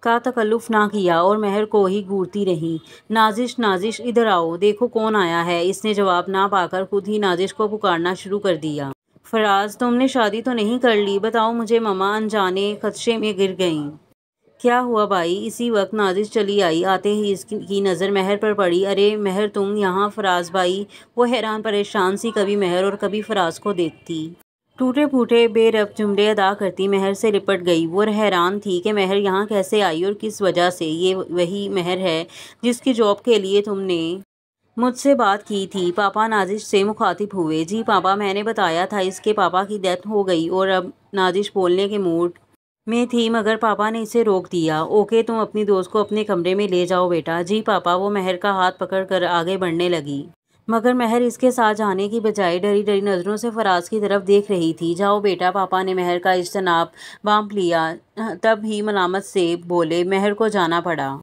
کا تکلف نہ کیا اور مہر کو ہی گھورتی رہی۔ نازش نازش ادھر آؤ، دیکھو کون آیا ہے۔ اس نے جواب نہ پا کر خود ہی نازش کو پکارنا شروع کر دیا۔ فراز، تم نے شادی تو نہیں کر لی؟ بتاؤ مجھے۔ مما انجانے خدشے میں گر گئیں۔ کیا ہوا بھائی؟ اسی وقت نازش چلی آئی۔ آتے ہی اس کی نظر مہر پر پڑی۔ ارے مہر، تم یہاں؟ فراز بھائی۔ وہ حیران پریشان سی کبھی مہر اور کبھی فراز کو دیکھتی۔ ٹوٹے پھوٹے بے ربط جملے ادا کرتی مہر سے لپٹ گئی۔ وہ حیران تھی کہ مہر یہاں کیسے آئی اور کس وجہ سے۔ یہ وہی مہر ہے جس کی جاب کے لیے تم نے مجھ سے بات کی تھی؟ پاپا نازش سے مخاطب ہوئے۔ جی پاپا، میں نے بتایا تھا اس کے پاپا کی ڈیتھ ہو گئی۔ اور اب نازش بولنے کے موڈ میں تھی مگر پاپا نے اسے روک دیا۔ اوکے، تم اپنی دوست کو اپنے کمرے میں لے جاؤ بیٹا۔ جی پاپا۔ وہ مہر کا ہاتھ پکڑ کر آگے بڑھنے لگی مگر مہر اس کے ساتھ جانے کی بجائے ڈری ڈری نظروں سے فراز کی طرف دیکھ رہی تھی۔ جاؤ بیٹا۔ پاپا نے مہر کا اجتناب بانپ لیا۔ تب ہی ملامت سے بولے۔ مہر کو جانا پڑا۔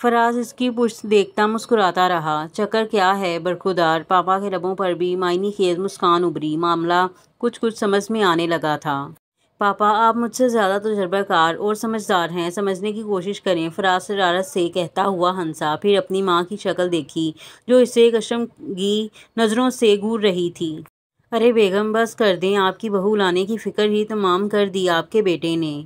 فراز اس کی پشت دیکھتا مسکراتا رہا۔ چکر کیا ہے برخودار؟ پاپا کے لبوں پر بھی معنی خیز مسکان ابھری۔ معاملہ کچھ سمجھ میں آنے لگا تھا۔ پاپا، آپ مجھ سے زیادہ تجربہ کار اور سمجھدار ہیں، سمجھنے کی کوشش کریں۔ فراز شرارت سے کہتا ہوا ہنسا، پھر اپنی ماں کی شکل دیکھی جو اسے کشمگی نظروں سے گھور رہی تھی۔ ارے بیگم، بس کر دیں، آپ کی بہو لانے کی فکر ہی تمام کر دی آپ کے بیٹے نے۔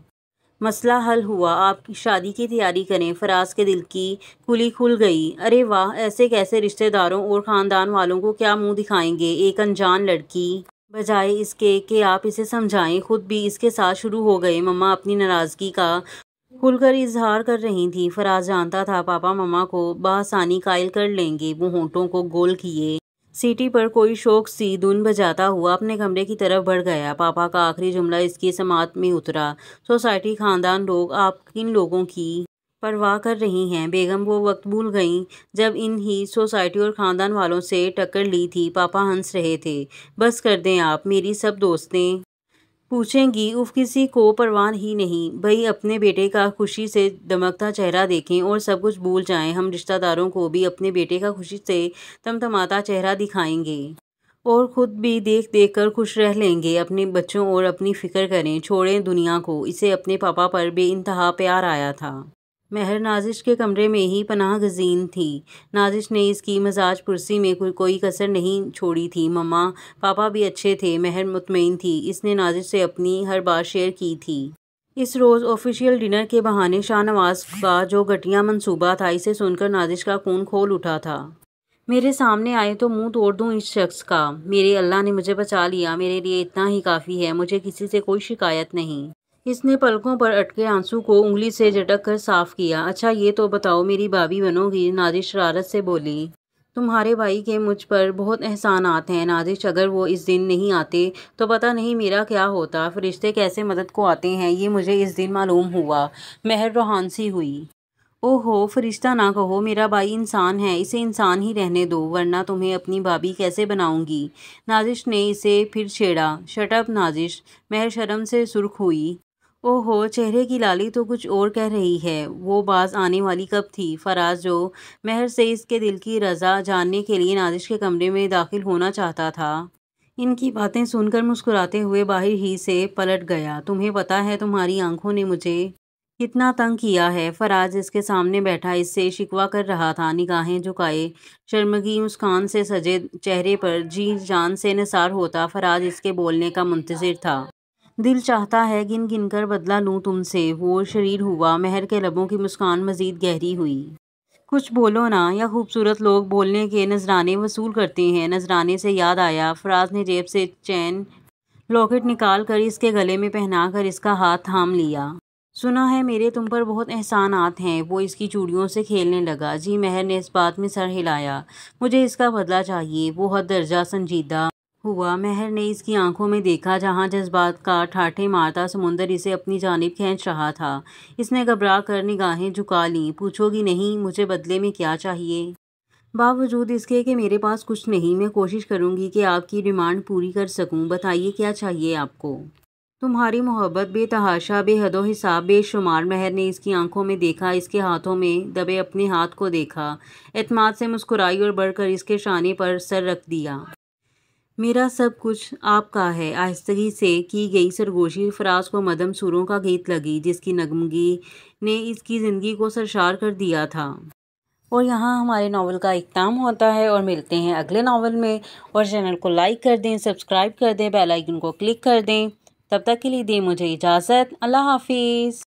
مسئلہ حل ہوا، آپ شادی کی تیاری کریں۔ فراز کے دل کی کلی کھل گئی۔ ارے واہ، ایسے کیسے؟ رشتہ داروں اور خاندان والوں کو کیا منہ دکھائیں گے؟ ایک انجان لڑکی بجائے اس کے کہ آپ اسے سمجھائیں خود بھی اس کے ساتھ شروع ہو گئے۔ مما اپنی ناراضگی کا کھل کر اظہار کر رہی تھیں۔ فراز جانتا تھا پاپا مما کو بآسانی قائل کر لیں گے۔ وہ ہونٹوں کو گول کیے سیٹی پر کوئی شوق سی دھن بجاتا ہوا اپنے کمرے کی طرف بڑھ گیا۔ پاپا کا آخری جملہ اس کی سماعت میں اترا۔ سوسائٹی، خاندان، لوگ آپ کن لوگوں کی پرواہ کر رہی ہیں بیگم؟ وہ وقت بھول گئیں جب ان ہی سوسائٹی اور خاندان والوں سے ٹکر لی تھی۔ پاپا ہنس رہے تھے۔ بس کر دیں آپ، میری سب دوستیں پوچھیں گی اف کسی کو پرواہ ہی نہیں۔ بھئی اپنے بیٹے کا خوشی سے دمکتا چہرہ دیکھیں اور سب کچھ بھول جائیں۔ ہم رشتہ داروں کو بھی اپنے بیٹے کا خوشی سے تمتماتا چہرہ دکھائیں گے اور خود بھی دیکھ دیکھ کر خوش رہ لیں گے۔ اپنے بچوں اور اپنی فکر کریں، چھوڑیں دنیا کو۔ اسے اپنے پاپا پر بے انتہا پیار آیا تھا۔ مہر نازش کے کمرے میں ہی پناہ گزین تھی۔ نازش نے اس کی مزاج پرسی میں کوئی کسر نہیں چھوڑی تھی۔ مما پاپا بھی اچھے تھے، مہر مطمئن تھی۔ اس نے نازش سے اپنی ہر بات شیئر کی تھی۔ اس روز آفیشیل ڈنر کے بہانے شاہ نواز کا جو گھٹیا منصوبہ تھا، اسے سن کر نازش کا خون کھول اٹھا تھا۔ میرے سامنے آئے تو منہ توڑ دوں اس شخص کا۔ میرے اللہ نے مجھے بچا لیا، میرے لیے اتنا ہی کافی ہے، مجھے کسی سے کوئی شکایت نہیں۔ اس نے پلکوں پر اٹکے آنسو کو انگلی سے جھٹک کر صاف کیا۔ اچھا یہ تو بتاؤ میری بھابھی بنو گی؟ نازش شرارت سے بولی۔ تمہارے بھائی کے مجھ پر بہت احسانات ہیں نازش، اگر وہ اس دن نہیں آتے تو پتہ نہیں میرا کیا ہوتا۔ فرشتے کیسے مدد کو آتے ہیں یہ مجھے اس دن معلوم ہوا۔ مہر روحان سی ہوئی۔ او ہو، فرشتہ نہ کہو، میرا بھائی انسان ہے، اسے انسان ہی رہنے دو، ورنہ تمہیں اپنی بھابھی کیسے بناؤں گی؟ نازش نے اسے پھر چھیڑا۔ شٹ اپ نازش۔ مہر شرم سے سرخ ہوئی۔ او ہو، چہرے کی لالی تو کچھ اور کہہ رہی ہے۔ وہ باز آنے والی کب تھی؟ فراز جو مہر سے اس کے دل کی رضا جاننے کے لیے نازش کے کمرے میں داخل ہونا چاہتا تھا، ان کی باتیں سن کر مسکراتے ہوئے باہر ہی سے پلٹ گیا۔ تمہیں پتہ ہے تمہاری آنکھوں نے مجھے کتنا تنگ کیا ہے؟ فراز اس کے سامنے بیٹھا اس سے شکوہ کر رہا تھا، نگاہیں جھکائے شرمگی مسکان سے سجے چہرے پر جی جان سے نثار ہوتا فراز اس کے بولنے کا منتظر تھا۔ دل چاہتا ہے گن گن کر بدلہ لوں تم سے۔ وہ شریر ہوا۔ مہر کے لبوں کی مسکان مزید گہری ہوئی۔ کچھ بولو نا، یا خوبصورت لوگ بولنے کے نذرانے وصول کرتے ہیں؟ نذرانے سے یاد آیا، فراز نے جیب سے چین لاکٹ نکال کر اس کے گلے میں پہنا کر اس کا ہاتھ تھام لیا۔ سنا ہے میرے تم پر بہت احسانات ہیں۔ وہ اس کی چوڑیوں سے کھیلنے لگا۔ جی مہر نے اس بات میں سر ہلایا۔ مجھے اس کا بدلہ چاہیے۔ وہ حد درجہ سنجیدہ ہوا۔ مہر نے اس کی آنکھوں میں دیکھا جہاں جذبات کا ٹھاٹھے مارتا سمندر اسے اپنی جانب کھینچ رہا تھا۔ اس نے گھبرا کر نگاہیں جھکا لیں۔ پوچھو گی نہیں مجھے بدلے میں کیا چاہیے؟ باوجود اس کے کہ میرے پاس کچھ نہیں، میں کوشش کروں گی کہ آپ کی ڈیمانڈ پوری کر سکوں۔ بتائیے کیا چاہیے آپ کو؟ تمہاری محبت بے تحاشا، بے حد و حساب، بے شمار۔ مہر نے اس کی آنکھوں میں دیکھا، اس کے ہاتھوں میں دبے اپنے ہاتھ کو دیکھا، اعتماد سے مسکرائی اور بڑھ کر اس کے شانے پر سر رکھ دیا۔ میرا سب کچھ آپ کا ہے آہستگی سے کی گئی سرگوشی فراز کو مدم سوروں کا گیت لگی، جس کی نغمگی نے اس کی زندگی کو سرشار کر دیا تھا۔ اور یہاں ہمارے ناول کا اختتام ہوتا ہے، اور ملتے ہیں اگلے ناول میں۔ اور چینل کو لائک کر دیں، سبسکرائب کر دیں، بیل آئیکن کو کلک کر دیں۔ تب تک کے لیے دیں مجھے اجازت۔ اللہ حافظ۔